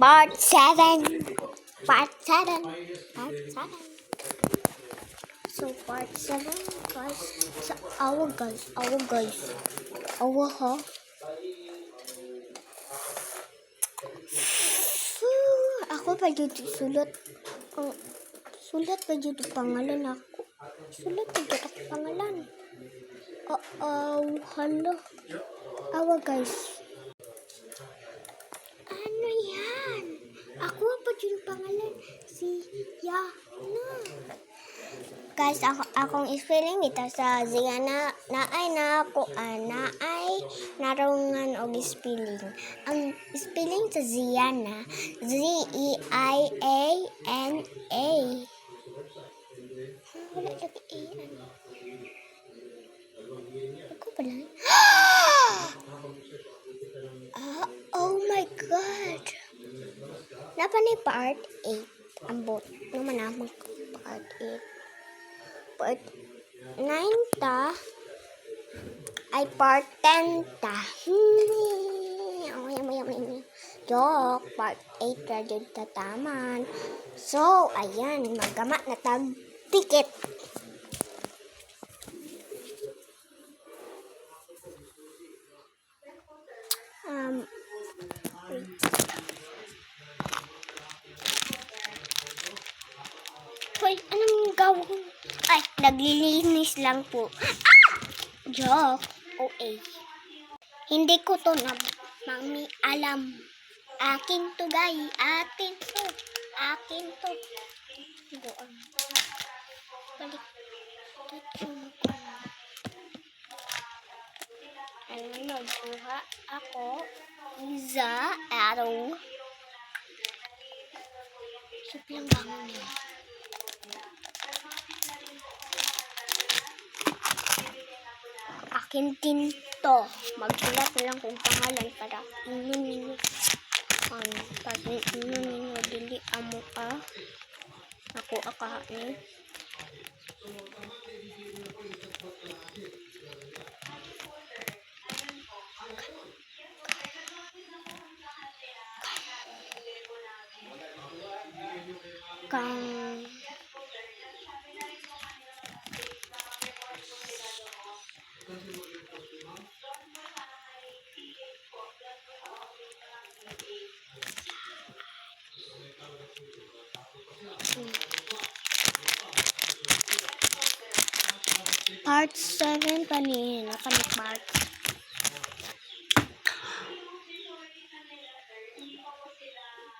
Part 7. Part 7. Part 7. So part 7 guys. Sa awa guys. Awa ha. Ako pa dito sulat. Sulat pa dito pangalan ako. Sulat pa dito pangalan. Hala. Awa guys. Ano yan? Ako pa dito pangalan. Si Yana. Guys, akong spelling dito sa Ziana na ay narungan og spelling. Ang spelling sa Ziana, Z-E-I-A-N-A. Wala lagi A-N. Ako pala. Oh my God. Napa ni part 8. Ambot. Naman na part 8. Part 9 ta ay part 10 ta. Joke, part 8 ra jud ta taman. So, ayan, magama na tag ticket. Hoy, anong gawin? Ay, naglilinis lang po. Joke. OA. Hindi ko to na mami alam. Akin to guys. Akin to. Doon. Balik. Nagkuha ako sa araw. Suplang bangon niya. Akin tinto. Magsulat na lang kung pangalan para inyo. Pag inyo dili amo ako akahain. Part 7 pa ni part